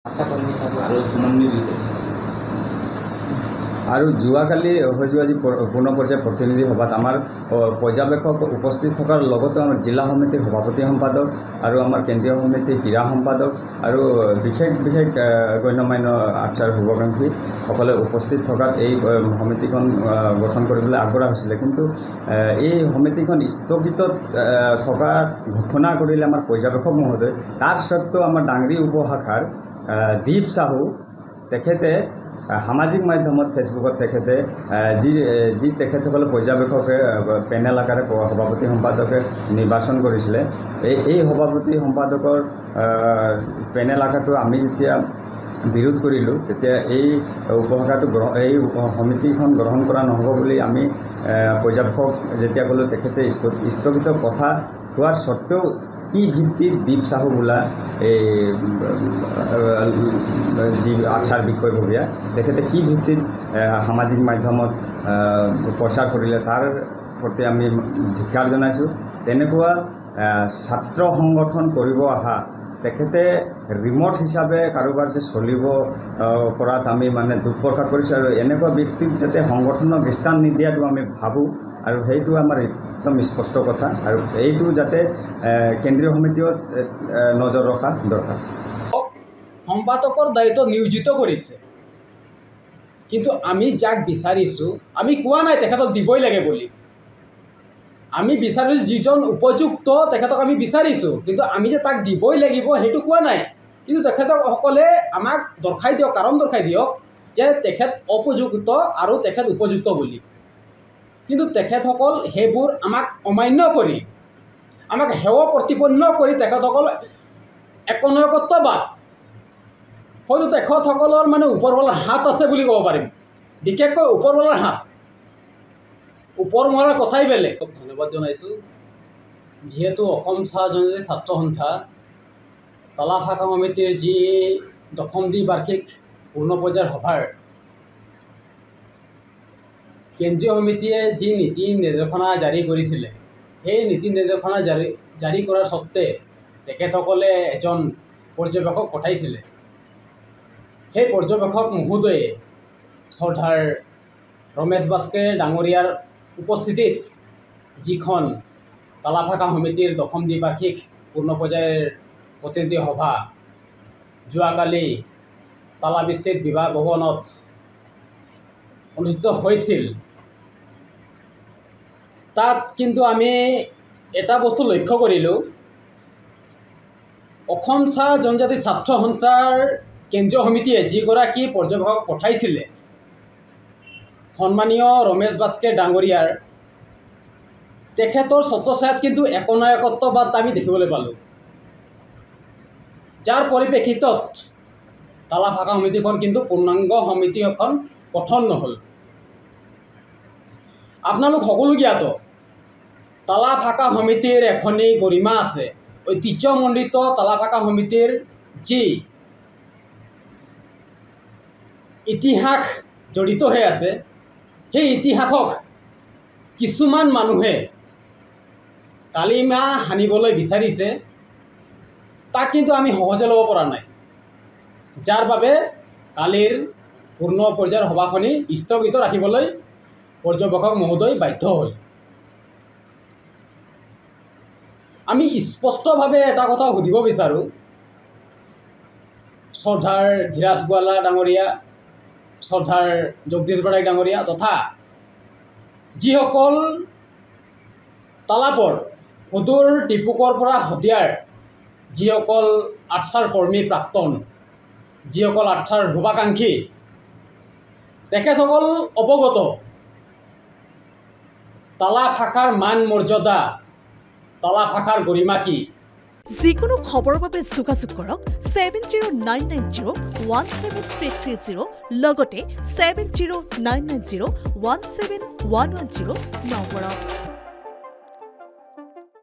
আশা কৰ্মী হিচাপে আৰু চুমনি দিছে আৰু যোৱাকালি হৈ যোৱা যি পূৰ্ণ পৰ্যায়ৰ প্ৰতিনিধি সভাত আমাৰ পৰ্যবেক্ষক উপস্থিত থকাৰ লগতে আমাৰ জিলা সমিতিৰ সভাপতি সম্পাদক আৰু আমাৰ কেন্দ্ৰীয় সমিতিৰ ক্ৰীড়া সম্পাদক আৰু বিশেষ গণ্যমান্য আৰ্চাৰ শুভাকাংক্ষীসকলে উপস্থিত থকাত এই সমিতিখন গঠন কৰিবলৈ আগবঢ়া হৈছিলে। কিন্তু এই সমিতিখন স্থগিত থকাৰ ঘোষণা কৰিলে আমাৰ পৰ্যবেক্ষক মহোদয়। তাৰ স্বত্বেও আমাৰ ডাংৰি উপশাখাৰ দীপ সাহু তেখেতে সামাজিক মাধ্যমত ফেচবুকত তেখেতে যি তেখেতসকলে পৰ্যবেক্ষকে পেনেল আকাৰে সভাপতি সম্পাদকে নিৰ্বাচন কৰিছিলে, এই সভাপতি সম্পাদকৰ পেনেল আকাৰটো আমি যেতিয়া বিৰোধ কৰিলোঁ, তেতিয়া এই উপশাখাটো এই সমিতিখন গ্ৰহণ কৰা নহ'ব বুলি আমি পৰ্যবেক্ষক যেতিয়া ক'লোঁ, তেখেতে স্থগিত কথা হোৱাৰ স্বত্বেও কি ভিত্তিত দীপ সাহু বোলা এই যি আৰ্চাৰ বিষয়ববীয়া তেখেতে কি ভিত্তিত সামাজিক মাধ্যমত প্ৰচাৰ কৰিলে তাৰ প্ৰতি আমি ধিক্কাৰ জনাইছোঁ। তেনেকুৱা ছাত্ৰ সংগঠন কৰিব অহা তেখেতে ৰিমট হিচাপে কাৰোবাৰ যে চলিব পৰাত আমি মানে দুখ প্ৰকাশ কৰিছোঁ আৰু এনেকুৱা ব্যক্তিক যাতে সংগঠনক স্থান নিদিয়াটো আমি ভাবোঁ আৰু সেইটো আমাৰ একদম স্পষ্ট কথা আৰু এইটো যাতে কেন্দ্ৰীয় সমিতিত নজৰ ৰখা দৰকাৰ। সম্পাদকৰ দায়িত্ব নিয়োজিত কৰিছে, কিন্তু আমি যাক বিচাৰিছোঁ আমি কোৱা নাই তেখেতক দিবই লাগে বুলি। আমি বিচাৰিছোঁ যিজন উপযুক্ত তেখেতক আমি বিচাৰিছোঁ, কিন্তু আমি যে তাক দিবই লাগিব সেইটো কোৱা নাই। কিন্তু তেখেতসকলে আমাক দৰ্শাই দিয়ক, কাৰণ দৰ্শাই দিয়ক যে তেখেত উপযুক্ত আৰু তেখেত উপযুক্ত বুলি। কিন্তু তেখেতসকল সেইবোৰ আমাক অমান্য কৰি, আমাক সেৱা প্ৰতিপন্ন কৰি তেখেতসকল একনায়কত্ববাদ, হয়তো তেখেতসকলৰ মানে ওপৰৱালাৰ হাত আছে বুলি ক'ব পাৰিম। বিশেষকৈ ওপৰৱালাৰ হাত, ওপৰৱালাৰ কথাই বেলেগ। ধন্যবাদ জনাইছোঁ, যিহেতু অসম চাহ জনজাতি ছাত্ৰ সন্থা তালা ভাষা সমিতিৰ যি দশম দ্বিবাৰ্ষিক পূৰ্ণ পৰ্যায়ৰ সভাৰ কেন্দ্ৰীয় সমিতিয়ে যি নীতি নিৰ্দেশনা জাৰি কৰিছিলে, সেই নীতি নিৰ্দেশনা জাৰি কৰাৰ স্বত্তে তেখেতসকলে এজন পৰ্যবেক্ষক পঠাইছিলে। সেই পৰ্যবেক্ষক মহোদয়ে শ্ৰদ্ধাৰ ৰমেশ বাস্কে ডাঙৰীয়াৰ উপস্থিতিত যিখন তালা ভাষা সমিতিৰ দশম দ্বিবাৰ্ষিক পূৰ্ণ পৰ্যায়ৰ প্ৰতিনিধি সভা যোৱাকালি তালাবিস্থিত বিভাগ ভৱনত অনুষ্ঠিত হৈছিল, তাত কিন্তু আমি এটা বস্তু লক্ষ্য কৰিলোঁ, অসম চাহ জনজাতি ছাত্ৰ সন্থাৰ কেন্দ্ৰীয় সমিতিয়ে যিগৰাকী পৰ্যবেক্ষক পঠাইছিলে সন্মানীয় ৰমেশ বাস্কে ডাঙৰীয়াৰ, তেখেতৰ ছত্ৰছায়াত কিন্তু একনায়কত্ববাদ আমি দেখিবলৈ পালোঁ, যাৰ পৰিপ্ৰেক্ষিতত তালা ভাষা সমিতিখন কিন্তু পূৰ্ণাংগ সমিতি এখন গঠন নহ'ল। আপোনালোক সকলো জ্ঞাত, তালা ভাষা সমিতিৰ এখনি গৰিমা আছে। ঐতিহ্যমণ্ডিত তালা ভাষা সমিতিৰ যি ইতিহাস জড়িত হৈ আছে, সেই ইতিহাসক কিছুমান মানুহে কালিমা সানিবলৈ বিচাৰিছে, তাক কিন্তু আমি সহজে ল'ব পৰা নাই, যাৰ বাবে কালিৰ পূৰ্ণ পৰ্যায়ৰ সভাখনি স্থগিত ৰাখিবলৈ পৰ্যবেক্ষক মহোদয় বাধ্য হ'ল। আমি স্পষ্টভাৱে এটা কথা সুধিব বিচাৰোঁ, শ্ৰদ্ধাৰ ধীৰাজ গোৱালা ডাঙৰীয়া, শ্ৰদ্ধাৰ জগদীশ বৰাই ডাঙৰীয়া তথা যিসকল তালাপৰ সুদূৰ টিপুকৰ পৰা শদিয়াৰ যিসকল আৰ্চাৰ কৰ্মী প্ৰাক্তন, যিসকল আৰ্চাৰ শুভাকাংক্ষী, তেখেতসকল অৱগত তালা ভাষাৰ মান মৰ্যাদা, তালা ভাষাৰ গৰিমা কি। যিকোনো খবৰৰ বাবে যোগাযোগ কৰক 7099017330 লগতে 7099017110 নম্বৰত।